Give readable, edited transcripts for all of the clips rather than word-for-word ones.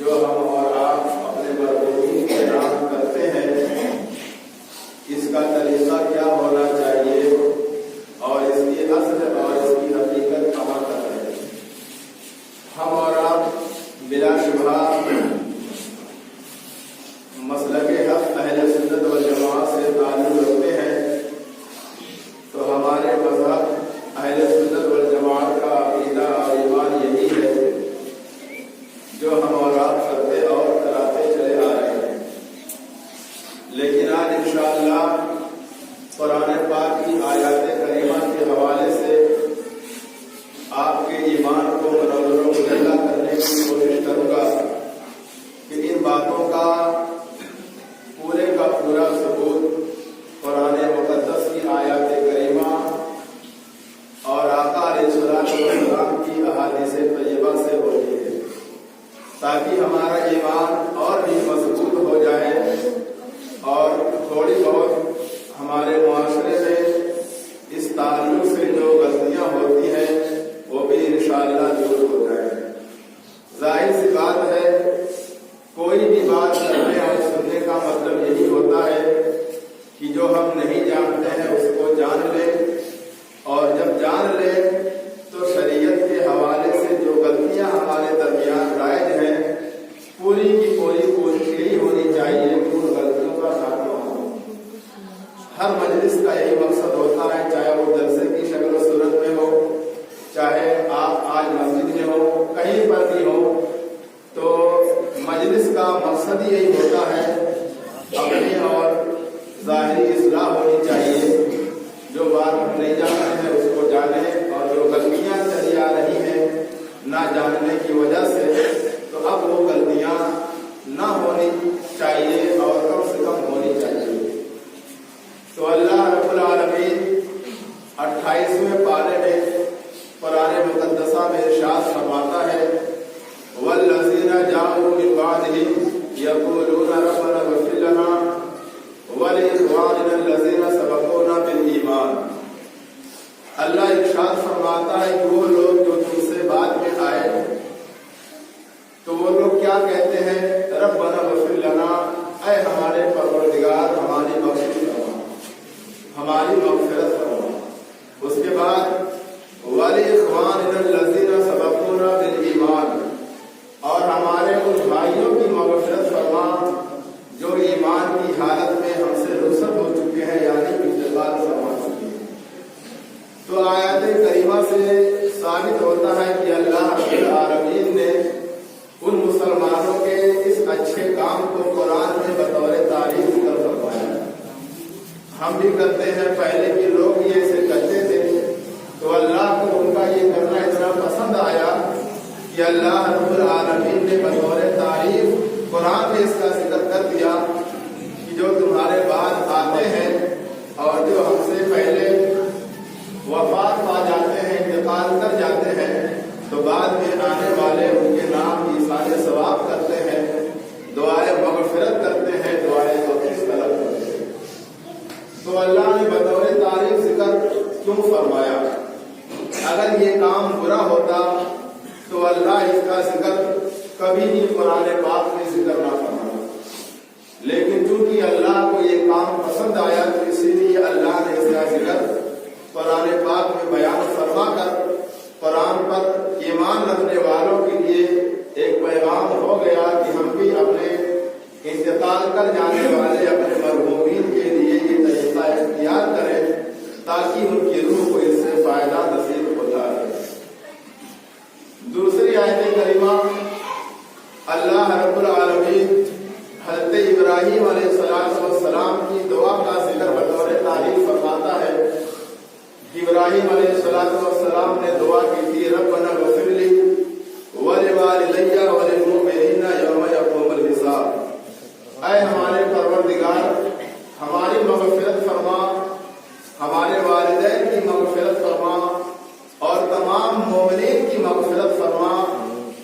جو ہم اور آپ اپنے مرحومین کے نام کرتے ہیں، اس کا طریقہ کیا ہونا چاہیے اور اس کی اصل اور اس کی حقیقت کہاں تک ہے۔ ہم اور آپ بلا شبہ مسلک حق اہل سنت والجماعت سے تعلق رکھتے ہیں، تو ہمارے مذہب اہل سنت والجماعت کا عقیدہ اور ایمان یہی ہے جو ہم اور آپ کرتے اور کراتے چلے آ رہے ہیں۔ لیکن آج انشاءاللہ قرآن پاک کی آیات کریمہ کے حوالے سے آپ کے ایمان کو منور و مجلہ کرنے کی کوشش کروں گا کہ ان باتوں کا پورے کا پورا ثبوت قرآن مقدس کی آیات کریمہ اور آقا علیہ السلام کی احادیث طیبہ سے ہوتی ہے، تاکہ ہمارا ایمان اور بھی مضبوط ہو جائے اور تھوڑی بہت ہمارے معاشرے میں اس تعلق سے جو غلطیاں ہوتی ہیں وہ بھی انشاءاللہ دور ہو جائے۔ ظاہر سی بات ہے، کوئی بھی بات کرنے اور سننے کا مطلب یہی ہوتا ہے کہ جو ہم نہیں جانتے ہیں اس کو جان لیں، اور جب جان لیں تو شریعت کے حوالے سے جو غلطیاں ہمارے درمیان رائج ہیں پوری کی پوری کوشش یہی ہونی چاہیے کہ ان غلطیوں کا خاتمہ ہو۔ ہر مجلس کا یہی مقصد ہوتا ہے، چاہے وہ جلسے کی شکل و صورت میں ہو، چاہے آپ آج مسجد میں ہو، کہیں پر بھی ہو، تو مجلس کا مقصد یہی ہوتا ہے اپنی اور ظاہری اصلاح ہونی چاہیے۔ جو بات ہم نہیں جانتے ہیں اس کو جانیں، اور جو غلطیاں چلی آ رہی ہیں نہ جاننے کی وجہ سے، تو اب وہ غلطیاں نہ ہونی چاہیے اور کم سے کم ہونی چاہیے۔ تو اللہ رب العالمین 28ویں پارے میں قرآن مقدسہ میں ارشاد فرماتا ہے، والذین جاءوا من بعدهم یقولون ربنا اغفر لنا ولاخواننا الذین سبقونا بالایمان۔ اللہ ارشاد فرماتا ہے کہ وہ لوگ جو تم سے بعد میں آئے تو وہ لوگ کیا کہتے ہیں، ربنا اغفر لنا، اے ہمارے پروردگار ہماری بخشش فرما، ہماری مغفرت فرما۔ اس کے بعد ولاخواننا الذین سبقونا بالایمان، اور ہمارے ان بھائیوں کی مغفرت فرما جو ایمان کی حالت میں ہم سے رخصت ہو چکے ہیں، یعنی انتقال فرما چکے ہیں۔ تو آیات کریمہ سے ثابت ہوتا ہے کہ اللہ رب العالمین نے ان مسلمانوں کے اس اچھے کام کو قرآن میں بطور تعریف ذکر فرمایا۔ ہم بھی کرتے ہیں، پہلے کے لوگ یہ ایسے کرتے تھے، تو اللہ کو ان کا یہ کرنا اتنا پسند آیا کہ اللہ رب العالمین نے بطور تعریف قرآن میں اس کا ذکر کر دیا کہ جو تمہارے بعد آتے ہیں اور جو ہم سے پہلے وفات پا جاتے ہیں، انتقال کر جاتے ہیں، تو بعد میں آنے والے ان کے نام ایثار ثواب کرتے ہیں، دعائیں مغفرت کرتے ہیں، دعائیں بخشش طلب کرتے ہیں۔ تو اللہ نے بطور تعریف ذکر کیوں فرمایا؟ اگر یہ کام برا ہوتا تو اللہ اس کا ذکر کبھی بھی قرآن پاک میں ذکر نہ فرمایا، لیکن چونکہ اللہ کو یہ کام پسند آیا تو اسی لیے اللہ نے اس کا ذکر قرآن پاک میں بیان فرما کر قرآن پر ایمان رکھنے والوں کے لیے ایک پیغام ہو گیا کہ ہم بھی اپنے انتقال کر جانے والے اپنے مرحومین کے لیے یہ طریقہ اختیار کریں تاکہ ان کی روح کو اس سے فائدہ نصیب ہوتا رہے۔ دوسری آیت کریمہ اللہ رب العالمین حضرت ابراہیم علیہ السلام کی دعا کا ذکر بطور تعریف فرماتا ہے۔ ابراہیم علیہ السلام نے دعا کی تھی، ربنا اغفر لی ولوالدی وللمؤمنین یوم یقوم الحساب، اے ہمارے پروردگار ہماری مغفرت فرما، ہمارے والدین کی مغفرت فرما اور تمام مومنین کی مغفرت فرما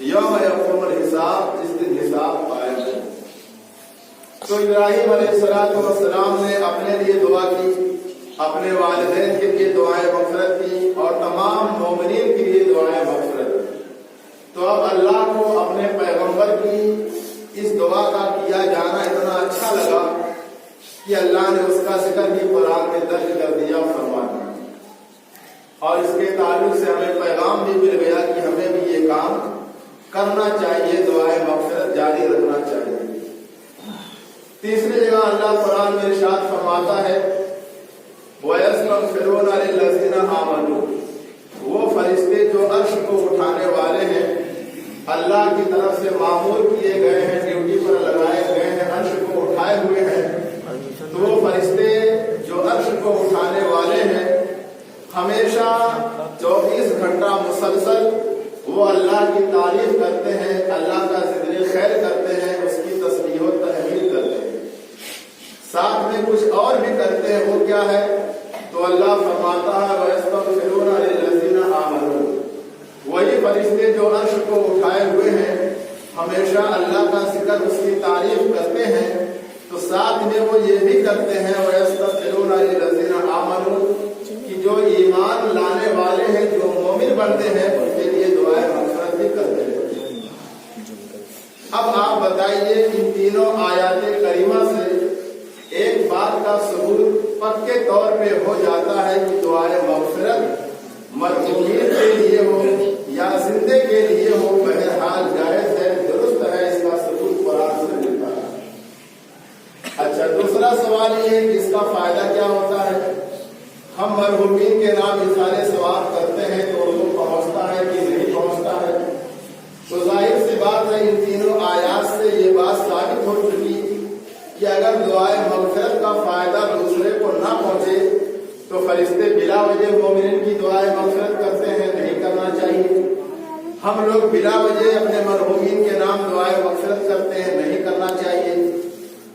یوم یقوم الحساب، جس دن حساب قائم ہے۔ تو ابراہیم علیہ السلام نے اپنے لیے دعا کی، اپنے والدین کے لیے دعائیں مغفرت کی اور تمام مومنین کے لیے دعائیں مغفرت کی۔ تو اب اللہ کو اپنے پیغمبر کی اس دعا کا کیا جانا اتنا اچھا لگا کہ اللہ نے اس کا ذکر بھی قرآن میں درج کر دیا اور فرما دیا، اور اس کے تعلق سے ہمیں پیغام بھی مل گیا کہ ہمیں بھی یہ کام کرنا چاہیے، دعائے مغفرت جاری رکھنا چاہیے۔ تیسری جگہ اللہ قرآن میں ارشاد فرماتا ہے وَيَسْتَغْفِرُونَ لِلَّذِينَ آمَنُوا، وہ فرشتے جو عرش کو اٹھانے والے ہیں، اللہ کی طرف سے معمور کیے گئے ہیں، ڈیوٹی پر لگائے گئے ہیں، عرش کو اٹھائے ہوئے ہیں، تو وہ فرشتے جو عرش کو اٹھانے والے ہیں ہمیشہ 24 گھنٹہ مسلسل وہ اللہ کی تعریف کرتے ہیں، اللہ کا ذکر خیر کرتے ہیں، اس کی تسبیح و تحمیل کرتے ہیں، ساتھ میں کچھ اور بھی کرتے ہیں۔ وہ کیا ہے؟ تو اللہ فرماتا ہے وَيَسْتَغْفِرُونَ لِلَّذِينَ آمَنُوا، وہی فرشتے جو عرش کو اٹھائے ہوئے ہیں ہمیشہ اللہ کا ذکر، اس کی تعریف کرتے ہیں، تو ساتھ میں وہ یہ بھی کرتے ہیں وَيَسْتَغْفِرُونَ لِلَّذِينَ آمَنُوا کہ جو ایمان لانے والے ہیں، جو مومن بنتے ہیں، ان کے لیے دعائے مغفرت بھی کرتے ہیں۔ اب آپ بتائیے ان تینوں آیات کریمہ سے ایک بات کا ثبوت پکے طور پہ ہو جاتا ہے کہ دعائے مغفرت مرحومین کے لیے ہو یا زندے کے لیے ہو، بہرحال جائز ہے، درست ہے، اس کا ثبوت قرآن سے ملتا ہے۔ اچھا، دوسرا سوال یہ ہے کہ اس کا فائدہ کیا ہوتا ہے؟ ہم مرحومین کے نام اظہار ثواب کرتے ہیں تو ان کو پہنچتا ہے کہ نہیں پہنچتا ہے؟ تو ظاہر سی بات ہے ان تینوں آیات سے یہ بات ثابت ہو چکی کہ اگر دعائے مغفرت کا فائدہ دوسرے کو نہ پہنچے تو فرشتے بلا وجہ مومنین کی دعائے مغفرت کرتے ہیں، نہیں کرنا چاہیے۔ ہم لوگ بلا وجہ اپنے مرحومین کے نام دعائے مغفرت کرتے ہیں، نہیں کرنا چاہیے۔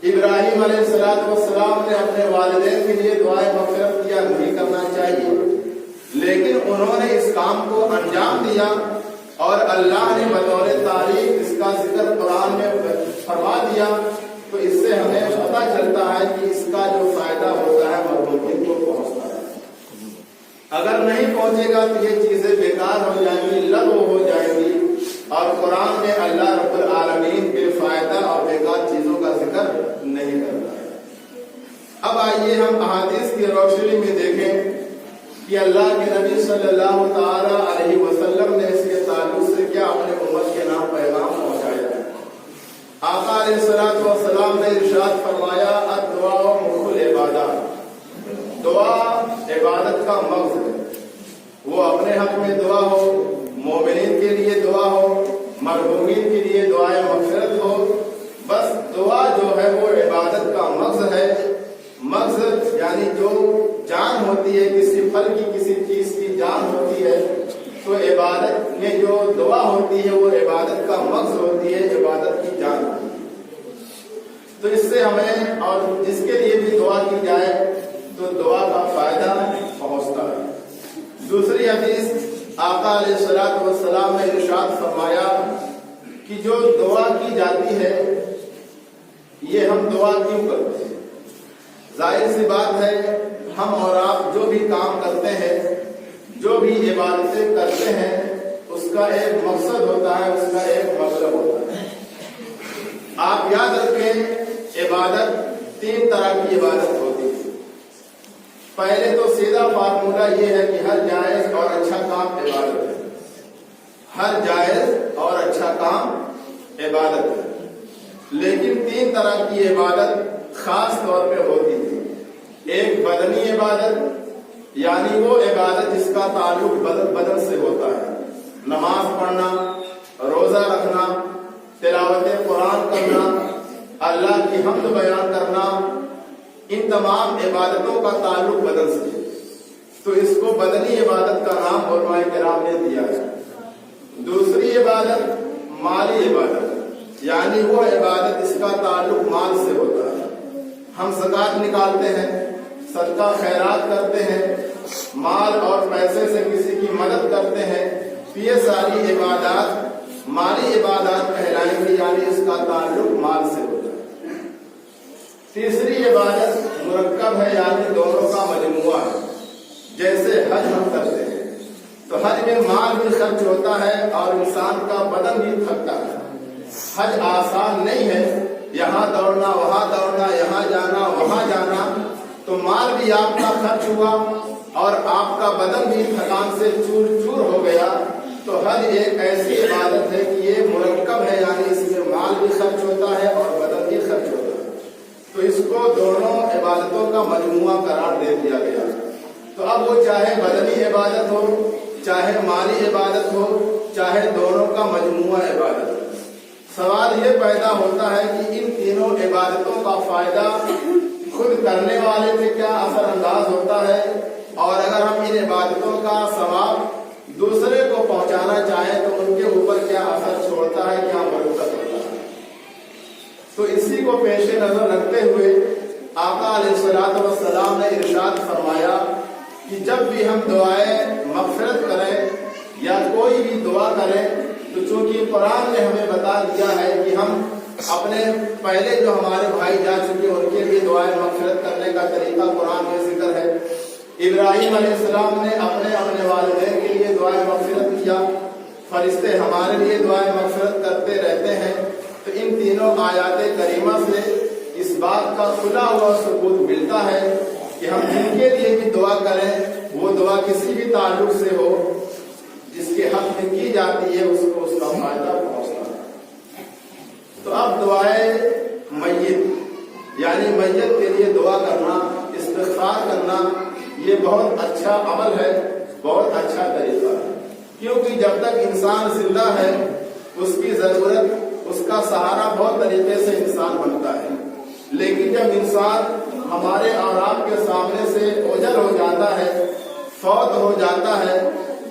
ابراہیم علیہ السلام نے اپنے والدین کے لیے دعائے مغفرت کیا، نہیں کرنا چاہیے، لیکن انہوں نے اس کام کو انجام دیا اور اللہ نے بطور تعریف اس کا ذکر قرآن میں فرما دیا، تو اس سے ہمیں پتہ چلتا ہے کہ اس کا جو فائدہ ہوتا ہے مرحومین کو پہنچتا ہے۔ اگر نہیں پہنچے گا تو یہ چیزیں بیکار ہو جائیں گی، لغو ہو جائیں گی، اور قرآن میں اللہ رب العالمین بے فائدہ اور بیکار چیزوں کا ذکر نہیں کرتا ہے۔ اب آئیے ہم احادیث کی روشنی میں دیکھیں کہ اللہ کے نبی صلی اللہ تعالی علیہ وسلم نے اس کے تعلق سے کیا اپنے امت کے نام پیغام پہنچایا ہے۔ آقا علیہ السلام نے ارشاد فرمایا الدعاء مخ العبادات، دعا عبادت کا مغز ہے۔ وہ اپنے حق میں دعا ہو، مومنین کے لیے دعا ہو، مرحومین کے لیے دعائے مغفرت ہو، بس دعا جو ہے وہ عبادت کا مغز ہے۔ مغز یعنی جو جان ہوتی ہے، کسی پھل کی کسی چیز کی جان ہوتی ہے، تو عبادت میں جو دعا ہوتی ہے وہ عبادت کا مغز ہوتی ہے، عبادت کی جان ہوتی ہے۔ تو اس سے ہمیں اور جس کے لیے بھی دعا کی جائے تو دعا کا فائدہ پہنچتا ہے۔ دوسری حدیث آقا علیہ السلام نے ارشاد فرمایا کہ جو دعا کی جاتی ہے یہ ہم دعا کیوں کرتے ہیں؟ ظاہر سی بات ہے ہم اور آپ جو بھی کام کرتے ہیں، جو بھی عبادتیں کرتے ہیں، اس کا ایک مقصد ہوتا ہے، اس کا ایک مطلب ہوتا ہے۔ آپ یاد رکھیں عبادت 3 طرح کی عبادت ہوتی ہے۔ پہلے تو سیدھا فارمولہ یہ ہے کہ ہر جائز اور اچھا کام عبادت ہے، ہر جائز اور اچھا کام عبادت ہے، لیکن 3 طرح کی عبادت خاص طور پہ ہوتی ہے۔ ایک بدنی عبادت، یعنی وہ عبادت جس کا تعلق بدن سے ہوتا ہے، نماز پڑھنا، روزہ رکھنا، تلاوت قرآن کرنا، اللہ کی حمد بیان کرنا، ان تمام عبادتوں کا تعلق بدن سے ہے، تو اس کو بدنی عبادت کا نام علماء کرام نے دیا ہے۔ دوسری عبادت مالی عبادت، یعنی وہ عبادت اس کا تعلق مال سے ہوتا ہے، ہم زکوٰۃ نکالتے ہیں، صدقہ خیرات کرتے ہیں، مال اور پیسے سے کسی کی مدد کرتے ہیں، یہ ساری عبادات مالی عبادات کہلائیں گی، یعنی اس کا تعلق مال سے ہوتا ہے۔ تیسری عبادت مرکب ہے، یعنی دونوں کا مجموعہ ہے، جیسے حج ہم کرتے ہیں تو حج میں مال بھی خرچ ہوتا ہے اور انسان کا بدن بھی تھکتا ہے. حج آسان نہیں ہے، یہاں دوڑنا وہاں دوڑنا، یہاں جانا وہاں جانا، تو مال بھی آپ کا خرچ ہوا اور آپ کا بدن بھی تھکان سے چور چور ہو گیا. تو حج ایک ایسی عبادت ہے کہ یہ مرکب ہے، یعنی اس میں مال بھی خرچ ہوتا ہے اور بدن بھی خرچ ہوتا ہے. تو اس کو دونوں عبادتوں کا مجموعہ قرار دے دیا گیا. تو اب وہ چاہے بدنی عبادت ہو، چاہے مالی عبادت ہو، چاہے دونوں کا مجموعہ عبادت ہو، سوال یہ پیدا ہوتا ہے کہ ان تینوں عبادتوں کا فائدہ خود کرنے والے پہ کیا اثر انداز ہوتا ہے، اور اگر ہم ان عبادتوں کا ثواب دوسرے کو پہنچانا چاہیں تو ان کے اوپر کیا اثر چھوڑتا ہے، کیا مرتب ہوتا ہے. تو اسی کو پیش نظر رکھتے ہوئے آقا علیہ الصلوۃ والسلام نے ارشاد فرمایا کہ جب بھی ہم دعائیں مغفرت کریں یا کوئی بھی دعا کریں تو چونکہ قرآن نے ہمیں بتا دیا ہے کہ ہم اپنے پہلے جو ہمارے بھائی جا چکے ان کے لیے دعائیں مغفرت کرنے کا طریقہ قرآن میں ذکر ہے. ابراہیم علیہ السلام نے اپنے والدین کے لیے دعائیں مغفرت کیا، فرشتے ہمارے لیے دعائیں مغفرت کرتے رہتے ہیں. تو ان تینوں آیات کریمہ سے اس بات کا کھلا ہوا ثبوت ملتا ہے کہ ہم جن کے لیے بھی دعا کریں وہ دعا کسی بھی تعلق سے ہو، جس کے حق میں کی جاتی ہے اس کو اس کا فائدہ پہنچتا ہے. تو اب دعائیں میت یعنی میت کے لیے دعا کرنا، استغفار کرنا، یہ بہت اچھا عمل ہے، بہت اچھا طریقہ ہے. کیونکہ جب تک انسان زندہ ہے اس کی ضرورت، اس کا سہارا بہت طریقے سے انسان بنتا ہے. لیکن جب انسان ہمارے اور آپ کے سامنے سے اوجھل ہو جاتا ہے، فوت ہو جاتا ہے،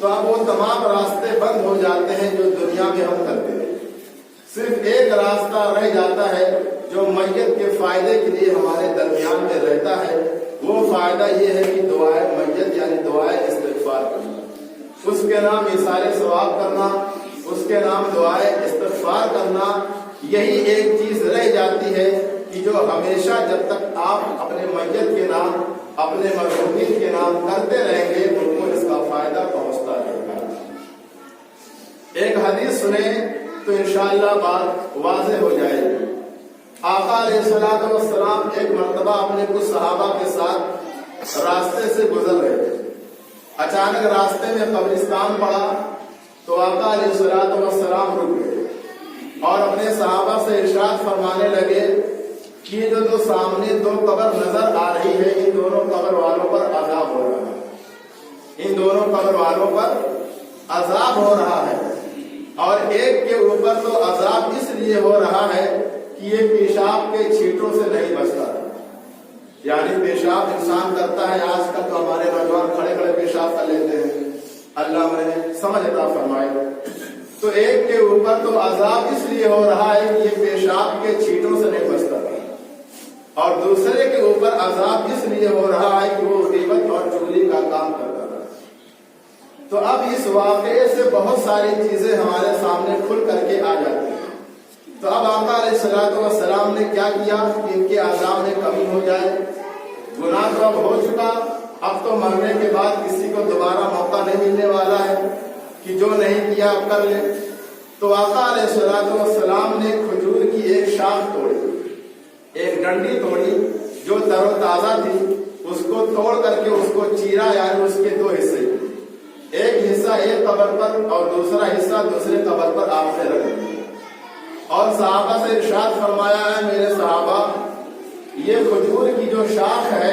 تو اب وہ تمام راستے بند ہو جاتے ہیں جو دنیا میں ہم کرتے ہیں. صرف ایک راستہ رہ جاتا ہے جو میت کے فائدے کے لیے ہمارے درمیان میں رہتا ہے. وہ فائدہ یہ ہے کہ دعائے میت یعنی دعائے استغفار کرنا، اس کے نام ایثار ثواب کرنا، اس کے نام دعائے استغفار کرنا. یہی ایک چیز رہ جاتی ہے کہ جو ہمیشہ جب تک آپ اپنے میت کے نام، اپنے مرحومین کے نام کرتے رہیں گے ان کو اس کا فائدہ پہنچتا رہے گا. ایک حدیث سنیں تو انشاءاللہ بات واضح ہو جائے گی. آقا علیہ الصلوۃ والسلام ایک مرتبہ اپنے کچھ صحابہ کے ساتھ راستے سے گزر رہے تھے. اچانک راستے میں قبرستان پڑا تو آقا علیہ الصلوۃ والسلام رک گئے اور اپنے صحابہ سے ارشاد فرمانے لگے کہ یہ جو سامنے دو قبر نظر آ رہی ہے ان دونوں قبر والوں پر عذاب ہو رہا ہے، ان دونوں قبر والوں پر عذاب ہو رہا ہے. اور ایک کے اوپر تو عذاب اس لیے ہو رہا ہے کہ یہ پیشاب کے چھینٹوں سے نہیں بچتا. یعنی پیشاب انسان کرتا ہے، آج کل تو ہمارے نوجوان کھڑے کھڑے پیشاب کر لیتے ہیں، اللہ مجھے سمجھ عطا فرمائے. تو ایک کے اوپر تو عذاب اس لیے ہو رہا ہے کہ یہ پیشاب کے چھینٹوں سے نہیں بچتا، اور دوسرے کے اوپر عذاب اس لیے ہو رہا ہے کہ وہ غیبت اور چغلی کا کام کرتا رہا. تو اب اس واقعے سے بہت ساری چیزیں ہمارے سامنے کھل کر کے آ جاتی ہیں. تو اب آقا علیہ الصلوۃ والسلام نے کیا کیا کہ ان کے عذاب میں کمی ہو جائے. گناہ تو اب ہو چکا، اب تو مرنے کے بعد کسی کو دوبارہ موقع نہیں ملنے والا ہے کہ جو نہیں کیا اب کر لے. تو آقا علیہ الصلوۃ والسلام نے کھجور کی ایک شاخ توڑی، ایک ڈنڈی توڑی جو تر و تازہ تھی، اس کو توڑ کر کے اس کو چیرا، یعنی اس کے دو حصے، ایک حصہ ایک قبر پر اور دوسرا حصہ دوسرے قبر پر آپ نے رکھ دیا. اور صحابہ سے ارشاد فرمایا ہے میرے صحابہ، یہ کھجور کی جو شاخ ہے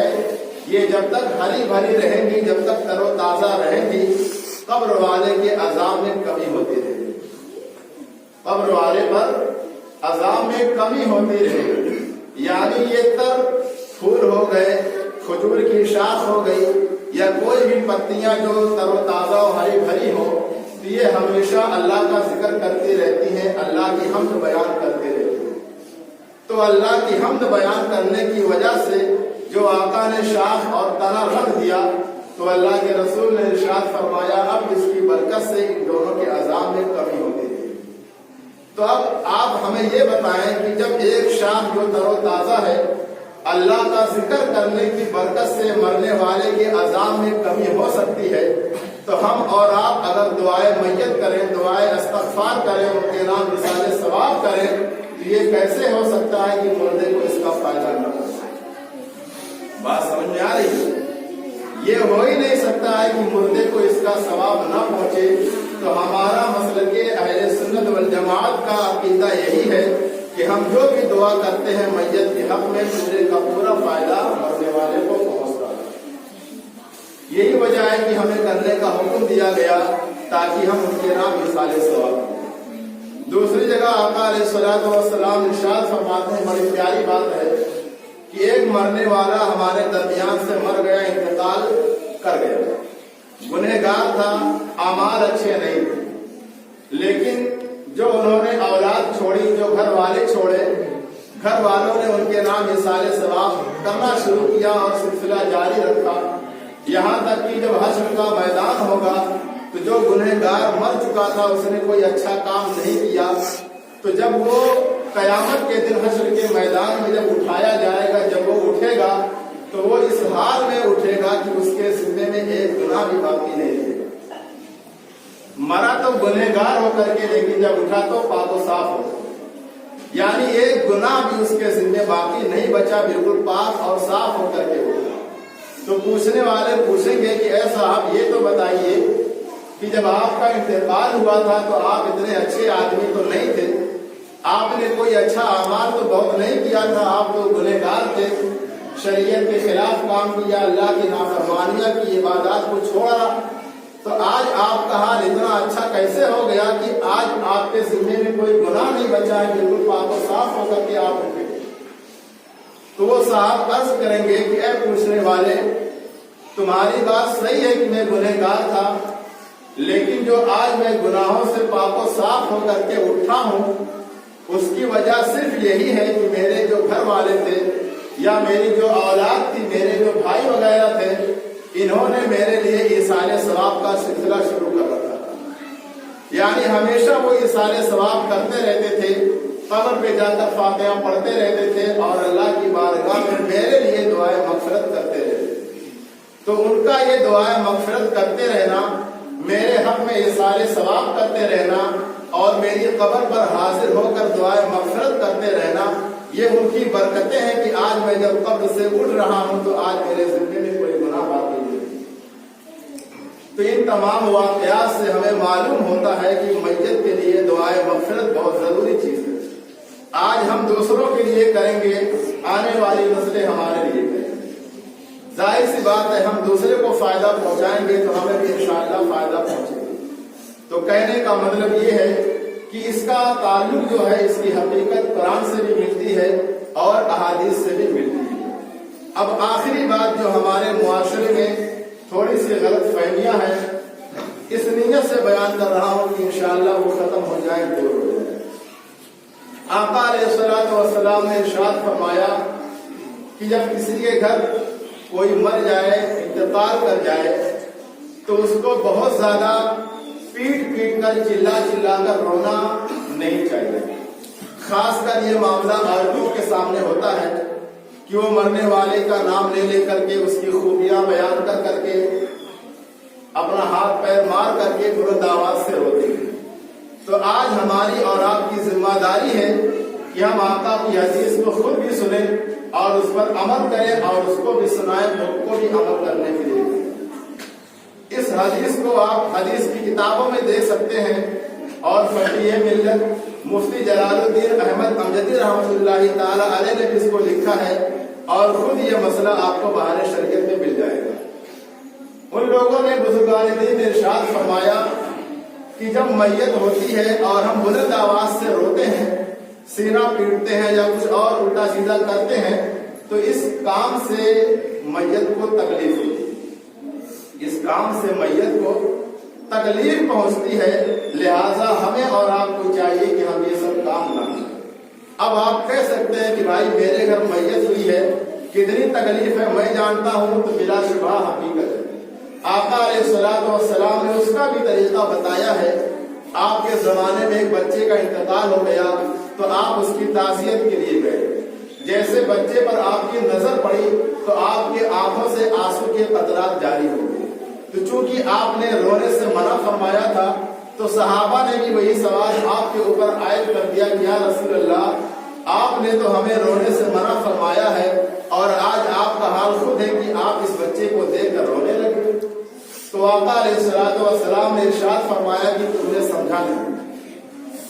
یہ جب تک ہری بھری رہیں گی، جب تک تر و تازہ رہیں گی، قبر والے کے عذاب میں کمی ہوتی رہے گی، قبر والے پر عذاب میں کمی ہوتی رہے گی. یعنی یہ تر پھول ہو گئے، کھجور کی شاخ ہو گئی، یا کوئی بھی پتیاں جو تر و تازہ و ہری بھری ہو، یہ ہمیشہ اللہ کا ذکر کرتی رہتی ہیں، اللہ کی حمد بیان کرتے رہتی ہیں. تو اللہ کی حمد بیان کرنے کی وجہ سے جو آقا نے شاخ اور تنا رکھ دیا تو اللہ کے رسول نے ارشاد فرمایا اب اس کی برکت سے ان دونوں کے عذاب میں کمی ہوتی ہے. تو اب آپ ہمیں یہ بتائیں کہ جب ایک شاخ جو تر و تازہ ہے اللہ کا ذکر کرنے کی برکت سے مرنے والے کے عذاب میں کمی ہو سکتی ہے، تو ہم اور آپ اگر دعائے میت کریں، دعائے استغفار کریں، ان کے نام مثال ثواب کریں، تو یہ کیسے ہو سکتا ہے کہ مردے کو اس کا فائدہ نہ ہو؟ بات سمجھ میں آ رہی ہے؟ یہ ہو ہی نہیں سکتا ہے کہ مردے کو اس کا ثواب نہ پہنچے۔ تو ہمارا مسلک اہل سنت والجماعت کا عقیدہ یہی ہے کہ ہم جو بھی دعا کرتے ہیں میت کے حق میں، پورے کا پورا فائدہ مرنے والے کو پہنچتا ہے۔ یہی وجہ ہے کہ ہمیں کرنے کا حکم دیا گیا تاکہ ہم ان کے نام مثال ثواب کریں۔ دوسری جگہ آقا علیہ الصلوۃ والسلام ارشاد فرماتے ہیں، بڑی پیاری بات ہے کہ ایک مرنے والا ہمارے درمیان سے مر گیا، انتقال کر گیا، گنہگار تھا، اعمال اچھے نہیں تھے، لیکن جو انہوں نے اولاد چھوڑی، جو گھر والے چھوڑے، گھر والوں نے ان کے نام مثال ثواب کرنا شروع کیا اور سلسلہ جاری رکھا، یہاں تک کہ جب حشر کا میدان ہوگا تو جو گنہگار مر چکا تھا، اس نے کوئی اچھا کام نہیں کیا، تو جب وہ قیامت کے دن حشر کے میدان میں جب اٹھایا جائے گا، جب وہ اٹھے گا تو وہ اس حال میں اٹھے گا کہ اس کے ذمے میں ایک گناہ بھی باقی نہیں رہے گا۔ مرا تو گنہگار ہو کر کے، لیکن جب اٹھا تو پاک و صاف ہو، یعنی ایک گناہ بھی اس کے ذمے باقی نہیں بچا، بالکل پاک اور صاف ہو کر کے اٹھا۔ تو پوچھنے والے پوچھیں گے کہ اے صاحب یہ تو بتائیے کہ جب آپ کا انتقال ہوا تھا تو آپ اتنے اچھے آدمی تو نہیں تھے، آپ نے کوئی اچھا اعمال تو بہت نہیں کیا تھا، آپ تو گنہگار تھے، شریعت کے خلاف کام کیا، اللہ کی نافرمانیاں کی، عبادات کو چھوڑا، تو آج آپ کا حال اتنا اچھا کیسے ہو گیا کہ آج آپ کے ذمے میں کوئی گناہ نہیں بچا ہے، بالکل پاک و صاف ہو کر کے آپ اٹھے؟ تو وہ صاحب عرض کریں گے کہ اے پوچھنے والے، تمہاری بات صحیح ہے کہ میں گنہگار تھا، لیکن جو آج میں گناہوں سے پاک و صاف ہو کر کے اٹھا ہوں، اس کی وجہ صرف یہی ہے کہ میرے جو گھر والے تھے یا میری جو اولاد تھی، میرے جو بھائی وغیرہ تھے، انہوں نے میرے لیے ایصال ثواب کا سلسلہ شروع کر رکھا تھا، یعنی ہمیشہ وہ ایصال ثواب کرتے رہتے تھے، قبر پہ جا کر فاتحہ پڑھتے رہتے تھے اور اللہ کی بارگاہ میں میرے لیے دعائیں مغفرت کرتے رہتے تھے۔ تو ان کا یہ دعائیں مغفرت کرتے رہنا، میرے حق میں ایصال ثواب کرتے رہنا اور میری قبر پر حاضر ہو کر دعائیں مغفرت کرتے رہنا، یہ ان کی برکتیں ہیں کہ آج میں جب قبر سے اٹھ رہا ہوں تو آج میرے ذمے میں کوئی گناہ باقی نہیں۔ تو ان تمام واقعات سے ہمیں معلوم ہوتا ہے کہ میت کے لیے دعائیں مغفرت بہت ضروری چیز ہے۔ آج ہم دوسروں کے لیے کریں گے، آنے والی نسلیں ہمارے لیے کریں گے، ظاہر سی بات ہے ہم دوسرے کو فائدہ پہنچائیں گے تو ہمیں بھی انشاءاللہ فائدہ پہنچے گا۔ تو کہنے کا مطلب یہ ہے کہ اس کا تعلق جو ہے، اس کی حقیقت قرآن سے بھی ملتی ہے اور احادیث سے بھی ملتی ہے۔ اب آخری بات جو ہمارے معاشرے میں تھوڑی سی غلط فہمیاں ہیں، اس نیت سے بیان کر رہا ہوں کہ انشاءاللہ وہ ختم ہو جائے، دور ہو جائے۔ آقا علیہ الصلوۃ والسلام نے ارشاد فرمایا کہ جب کسی کے گھر کوئی مر جائے، انتقال کر جائے، تو اس کو بہت زیادہ پیٹ پیٹ کر، چلا چلا کر رونا نہیں چاہیے۔ خاص کر یہ معاملہ عورتوں کے سامنے ہوتا ہے کہ وہ مرنے والے کا نام لے لے کر کے، اس کی خوبیاں بیان کر کر کے، اپنا ہاتھ پیر مار کر کے بلند آواز سے روتے ہیں۔ تو آج ہماری اور آپ کی ذمہ داری ہے کہ ہم آقا کی حدیث کو خود بھی سنیں اور اس پر عمل کریں اور اس کو بھی سنائیں، لوگوں کو بھی عمل کرنے کے لیے۔ اس حدیث کو آپ حدیث کی کتابوں میں دیکھ سکتے ہیں، اور فقیہ ملت مفتی جلال الدین احمد امجدی رحمۃ اللہ تعالی علیہ نے بھی اس کو لکھا ہے، اور خود یہ مسئلہ آپ کو بہار شریعت میں مل جائے گا۔ ان لوگوں نے بزرگان دین ارشاد فرمایا کہ جب میت ہوتی ہے اور ہم بلند آواز سے روتے ہیں، سینہ پیٹتے ہیں یا کچھ اور الٹا سیدھا کرتے ہیں، تو اس کام سے میت کو تکلیف ہوتی ہے، اس کام سے میت کو تکلیف پہنچتی ہے، لہذا ہمیں اور آپ کو چاہیے کہ ہم یہ سب کام نہ کریں۔ اب آپ کہہ سکتے ہیں کہ بھائی میرے گھر میت ہوئی ہے، کتنی تکلیف ہے میں جانتا ہوں، تو بلا شبہ حقیقت ہے۔ آقا علیہ الصلوۃ والسلام نے اس کا بھی طریقہ بتایا ہے۔ آپ کے زمانے میں ایک بچے کا انتقال ہو گیا تو آپ اس کی تعزیت کے لیے گئے، جیسے بچے پر آپ کی نظر پڑی تو آپ کی آنکھوں سے آنسو کے قطرات جاری ہو گئے۔ تو چونکہ آپ نے رونے سے منع فرمایا تھا تو صحابہ نے بھی وہی سوال آپ کے اوپر عائد کر دیا کہ یا رسول اللہ، آپ نے تو ہمیں رونے سے منع فرمایا ہے اور آج آپ کا حال خود ہے کہ آپ اس بچے کو دیکھ کر رونے لگے۔ تو آقا علیہ الصلوۃ والسلام نے ارشاد فرمایا کہ تم نے سمجھا نہیں،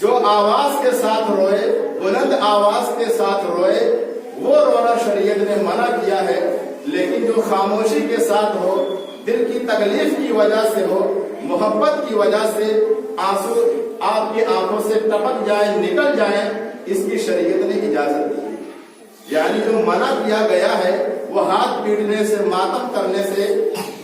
جو آواز کے ساتھ روئے، بلند آواز کے ساتھ روئے، وہ رونا شریعت نے منع کیا ہے، لیکن جو خاموشی کے ساتھ ہو، دل کی تکلیف کی وجہ سے ہو، محبت کی وجہ سے آنسو آپ کی آنکھوں سے ٹپک جائیں، نکل جائیں، اس کی شریعت نے اجازت دی ہے۔ یعنی جو منع کیا گیا ہے وہ ہاتھ پیٹنے سے، ماتم کرنے سے،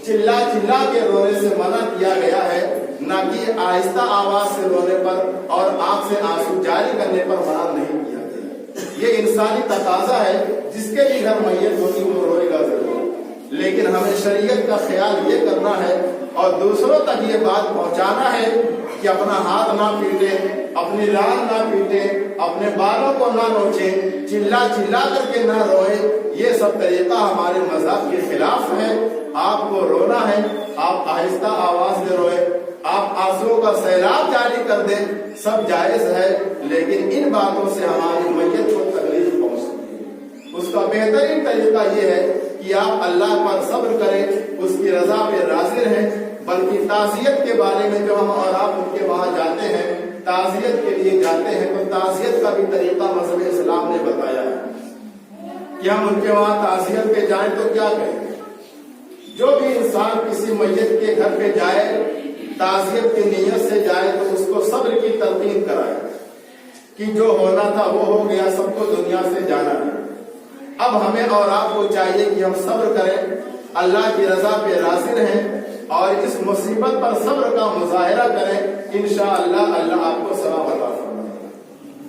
چلا چلا کے رونے سے منع کیا گیا ہے، نہ کہ آہستہ آواز سے رونے پر اور آنکھ سے آنسو جاری کرنے پر منع نہیں کیا گیا۔ یہ انسانی تقاضا ہے، جس کے بھی گھر میت ہوگی وہ روئے گا ضرور، لیکن ہمیں شریعت کا خیال یہ کرنا ہے اور دوسروں تک یہ بات پہنچانا ہے کہ اپنا ہاتھ نہ پیٹے، اپنی ران نہ پیٹے، اپنے بالوں کو نہ نوچیں، چلا چلا کر کے نہ روئے۔ یہ سب طریقہ ہمارے مذہب کے خلاف ہے۔ آپ کو رونا ہے، آپ آہستہ آواز میں روئے، آپ آنسو کا سیلاب جاری کر دیں، سب جائز ہے، لیکن ان باتوں سے ہماری میت کو تکلیف پہنچتی ہے۔ اس کا بہترین طریقہ یہ ہے کہ آپ اللہ پر صبر کریں، اس کی رضا پہ راضی رہیں۔ بلکہ تعزیت کے بارے میں جو ہم اور آپ ان کے وہاں جاتے ہیں، تعزیت کے لیے جاتے ہیں، تو تعزیت کا بھی طریقہ مذہب اسلام نے بتایا ہے کہ ہم ان کے وہاں تعزیت پہ جائیں تو کیا کہیں۔ جو بھی انسان کسی میت کے گھر پہ جائے، تعزیت کی نیت سے جائے، تو اس کو صبر کی تلقین کرائے کہ جو ہونا تھا وہ ہو گیا، سب کو دنیا سے جانا ہے۔ اب ہمیں اور آپ کو چاہیے کہ ہم صبر کریں، اللہ کی رضا پہ راضی رہیں اور اس مصیبت پر صبر کا مظاہرہ کریں، انشاءاللہ اللہ آپ کو ثواب عطا فرمائے گا۔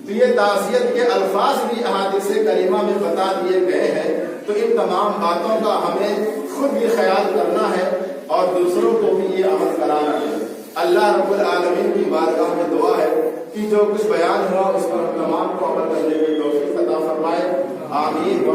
تو یہ تعزیت کے الفاظ بھی احادیث کریمہ میں بتا دیے گئے ہیں، تو ان تمام باتوں کا ہمیں خود بھی خیال کرنا ہے اور دوسروں کو بھی یہ عمل کرانا ہے۔ اللہ رب العالمین کی بارگاہ میں دعا ہے کہ جو کچھ بیان ہوا اس پر ہم تمام کو عمل کرنے کی توفیق عطا فرمائے، آمین۔